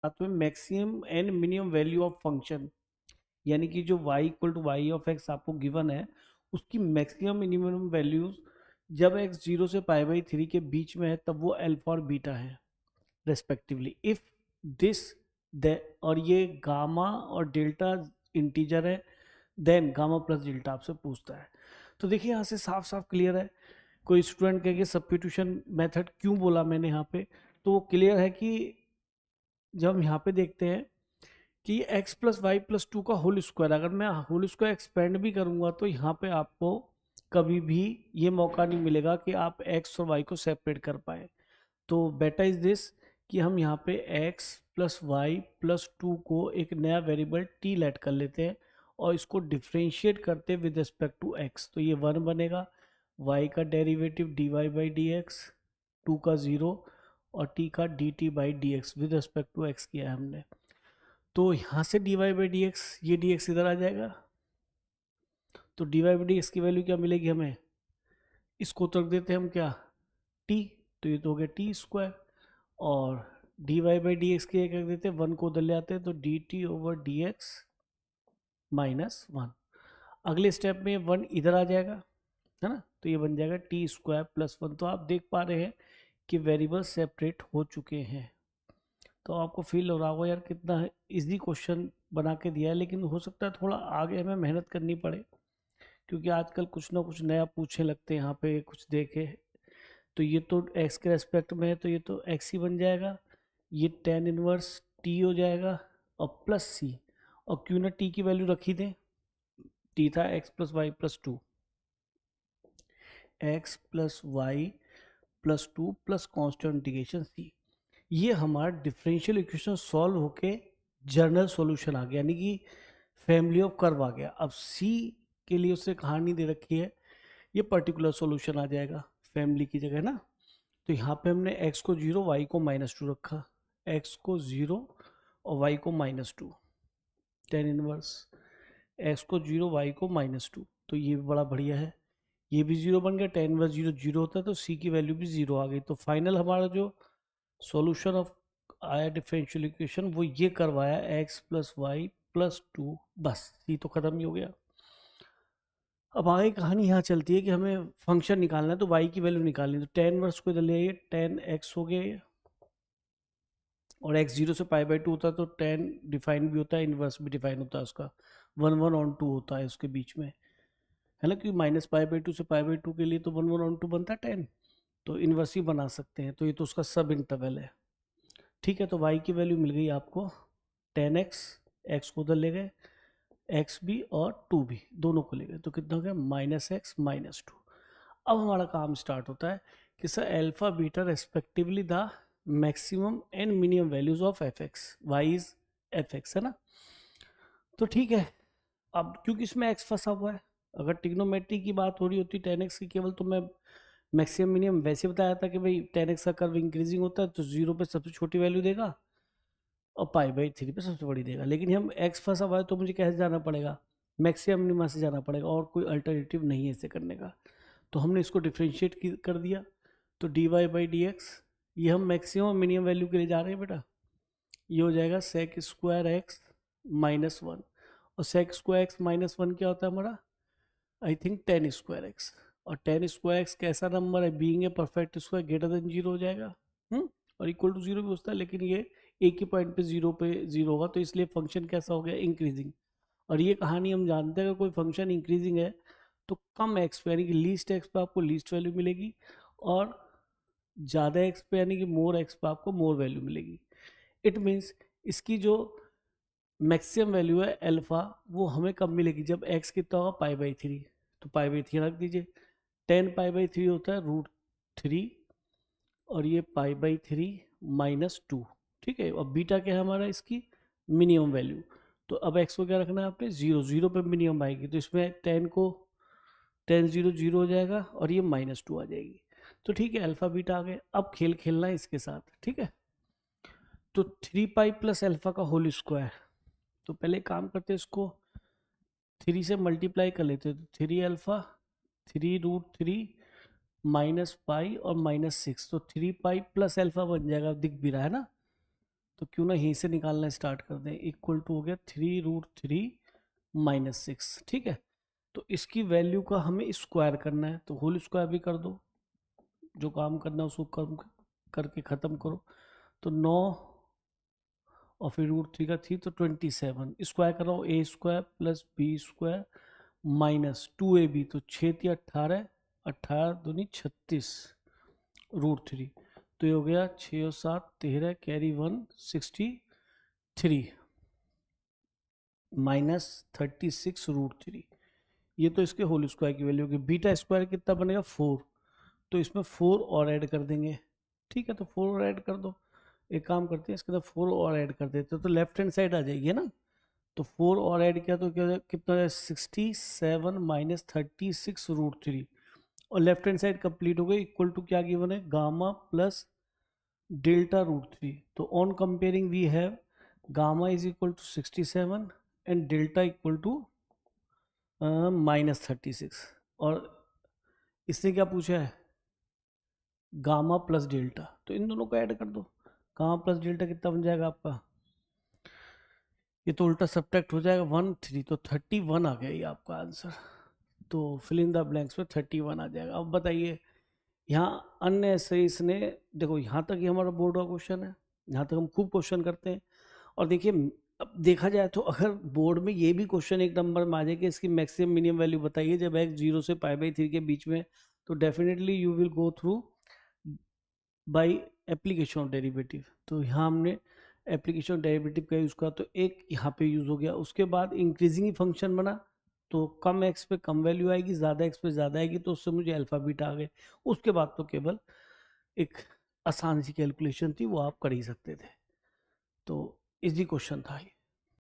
साथ में maximum and minimum value of function, यानी कि जो y equal to Y of X आपको गिवन है उसकी मैक्सिमम मिनिमम वैल्यूज जब x 0 से π/3 के बीच में है तब वो अल्फा और बीटा है रेस्पेक्टिवली। इफ दिस और ये गामा और डेल्टा इंटीजर है देन गामा प्लस डेल्टा आपसे पूछता है। तो देखिए यहाँ से साफ साफ क्लियर है। कोई स्टूडेंट कहेंगे सब्स्टिट्यूशन मेथड क्यों बोला मैंने यहाँ पे, तो वो क्लियर है कि जब हम यहाँ पे देखते हैं कि x plus Y plus two का होल स्क्वायर, अगर मैं होल स्क्वायर एक्सपेंड भी करूंगा तो यहाँ पे आपको कभी भी ये मौका नहीं मिलेगा कि आप x और y को सेपरेट कर पाए। तो बेटा इज दिस कि हम यहाँ पे x plus Y plus two को एक नया वेरिएबल t लेट कर लेते हैं और इसको डिफ्रेंशिएट करते विद रिस्पेक्ट टू x। तो ये 1 बनेगा, y का derivative dy by D X, two का 0 और t का dt by D X with respect to x किया है हमने। तो यहाँ से dy बाई डी एक्स, ये dx इधर आ जाएगा, तो dy बाई डी एक्स की वैल्यू क्या मिलेगी हमें, इसको तो रख देते हैं हम क्या t, तो ये तो हो गया टी स्क्वायर, और dy बाई डी एक्स की क्या देते हैं 1 को उधर ले आते हैं तो dt over D x minus 1। अगले स्टेप में 1 इधर आ जाएगा है ना, तो ये बन जाएगा टी स्क्वायर प्लस 1। तो आप देख पा रहे हैं कि वेरिएबल सेपरेट हो चुके हैं। तो आपको फील हो रहा होगा यार कितना इजी क्वेश्चन बना के दिया है, लेकिन हो सकता है थोड़ा आगे हमें मेहनत करनी पड़े क्योंकि आजकल कुछ ना कुछ नया पूछने लगते हैं यहाँ पे कुछ देखे। तो ये तो x के रेस्पेक्ट में है तो ये तो x ही बन जाएगा, ये tan इनवर्स t हो जाएगा और प्लस c, और क्यों ना t की वैल्यू रखी दें, t था x plus Y plus two, X plus Y plus two plus constant integration C. ये हमारा डिफरेंशियल इक्वेशन सॉल्व होके जनरल सॉल्यूशन आ गया, यानी कि फैमिली ऑफ कर्व आ गया। अब सी के लिए उससे कहानी दे रखी है, ये पर्टिकुलर सॉल्यूशन आ जाएगा फैमिली की जगह ना। तो यहाँ पे हमने x को 0 y को -2 रखा, x को 0 और y को -2, टेन इनवर्स x को 0 y को -2, तो ये भी बड़ा बढ़िया है, ये भी 0 बन गया, टेन इनवर्स 0 0 होता है तो c की वैल्यू भी 0 आ गई। तो फाइनल हमारा जो सॉल्यूशन ऑफ आया डिफरेंशियल इक्वेशन वो ये करवाया x plus Y plus two, बस c तो खत्म ही हो गया। अब आगे कहानी यहाँ चलती है कि हमें फंक्शन निकालना है तो y की वैल्यू निकालनी है। तो टेन वर्स को इधर ले आइए, टेन एक्स हो गया ये, और x 0 से π/2 होता है तो टेन डिफाइन भी होता है, इनवर्स भी डिफाइन होता है उसका, 1/1/2 होता है उसके बीच में, है ना, क्योंकि -π/2 से π/2 के लिए तो 1/1/2 बनता है टेन, तो इनवर्स ही बना सकते हैं। तो ये तो उसका सब इंटरवल है। ठीक है, तो y की वैल्यू मिल गई आपको 10x, x को उधर ले गए, एक्स भी और टू भी दोनों को ले गए, तो कितना हो गया -x -2। अब हमारा काम स्टार्ट होता है कि sir alpha beta respectively the maximum and minimum values of F X, Y is F X, है ना। तो ठीक है, अब क्योंकि इसमें x फंसा हुआ है, अगर ट्रिग्नोमेट्री की बात हो रही होती 10x की केवल, तो मैं मैक्सिमम मिनिमम वैसे बताया था कि भाई 10x का कर्व इंक्रीजिंग होता है तो 0 पे सबसे छोटी वैल्यू देगा और π/3 पे सबसे बड़ी देगा। लेकिन हम x फंसा हुआ है तो मुझे कैसे जाना पड़ेगा, मैक्सिमम मिनिमा से जाना पड़ेगा, और कोई अल्टरनेटिव नहीं है इसे करने का। तो हमने इसको डिफ्रेंशिएट कर दिया, तो dy बाई डी एक्स, ये हम मैक्सिमम मिनिमम वैल्यू के लिए जा रहे हैं बेटा, ये हो जाएगा सेक स्क्वायर एक्स -1, और सेक स्क्वायर एक्स -1 क्या होता है हमारा, I think ten square x, और टेन स्क्वायर एक्स कैसा नंबर है, being a perfect square greater than 0 हो जाएगा, और इक्वल टू 0 भी होता है, लेकिन ये एक ही पॉइंट पे 0 होगा, तो इसलिए फंक्शन कैसा हो गया इंक्रीजिंग। और ये कहानी हम जानते हैं अगर कोई फंक्शन इंक्रीजिंग है तो कम एक्स पे यानी कि लीस्ट एक्स पे आपको लीस्ट वैल्यू मिलेगी, और ज़्यादा एक्स पे यानी कि मोर एक्स पे आपको मोर वैल्यू मिलेगी। इट मीन्स इसकी जो मैक्सिमम वैल्यू है अल्फा वो हमें कब मिलेगी, जब एक्स कितना होगा π/3, तो π/3 रख दीजिए, 10 π/3 होता है √3, और ये π/3 -2, ठीक है। और बीटा क्या है हमारा इसकी मिनिमम वैल्यू, तो अब एक्स को क्या रखना है आपने 0 0 पे मिनिमम आएगी, तो इसमें 10 को 10 0 0 हो जाएगा और ये -2 आ जाएगी। तो ठीक है, अल्फा बीटा आ गए। अब खेल खेलना है इसके साथ, ठीक है। तो 3 पाई प्लस अल्फा का होल स्क्वायर, तो पहले काम करते हैं, इसको 3 से मल्टीप्लाई कर लेते हैं, तो 3 अल्फा 3√3 -पाई और -6, तो 3 पाई प्लस अल्फा बन जाएगा, दिख भी रहा है ना। तो क्यों ना यहीं से निकालना स्टार्ट कर दें। इक्वल टू हो गया 3√3 माइनस 6, ठीक है। तो इसकी वैल्यू का हमें स्क्वायर करना है, तो होल स्क्वायर भी कर दो, जो काम करना है उसको करके ख़त्म करो। तो 9 और फिर √3 का 3, तो 27 स्क्वायर कर रहा हूँ, A square plus B square minus 2ab, तो 6×3 = 18, 18 दूनी 36 √3, तो ये हो गया 6 और 7 13, कैरी 1 63 माइनस 36 √3। ये तो इसके होल स्क्वायर की वैल्यू होगी। बीटा स्क्वायर कितना बनेगा 4, तो इसमें 4 और ऐड कर देंगे, ठीक है। तो 4 और ऐड कर दो। एक काम करते हैं, इसके अंदर 4 और ऐड कर देते हैं, तो लेफ्ट हैंड साइड आ जाएगी ना। तो 4 और ऐड किया तो क्या कितना है 67 माइनस 36 √3, और लेफ्ट हैंड साइड कंप्लीट हो गई। इक्वल टू क्या गिवन है, गामा प्लस डेल्टा √3। तो on comparing we have gamma is equal to 67 and delta equal to -36, और इसने क्या पूछा है, गामा प्लस डेल्टा, तो इन दोनों को ऐड कर दो। गामा प्लस डेल्टा कितना बन जाएगा आपका, ये तो उल्टा सब्ट्रैक्ट हो जाएगा 1 3, तो 31 आ गया ये आपका आंसर। तो फिल इन द ब्लैंक्स में 31 आ जाएगा। अब बताइए यहाँ अन्य से इसने, देखो यहाँ तक ही हमारा बोर्ड का क्वेश्चन है, यहाँ तक हम खूब क्वेश्चन करते हैं। और देखिए अब देखा जाए तो अगर बोर्ड में ये भी क्वेश्चन एक नंबर में आ जाए कि इसकी मैक्सिमम मिनिमम वैल्यू बताइए जब x 0 से π/3 के बीच में, तो definitely you will go through by application of derivative. तो यहाँ हमने एप्लीकेशन ऑफ डेरिवेटिव का यूज़ करा, तो एक यहाँ पे यूज़ हो गया। उसके बाद इंक्रीजिंग फंक्शन बना, तो कम x पे कम वैल्यू आएगी, ज़्यादा x पे ज़्यादा आएगी, तो उससे मुझे अल्फा बीटा आ गए। उसके बाद तो केवल एक आसान सी कैलकुलेशन थी, वो आप कर ही सकते थे। तो इजी क्वेश्चन था ये।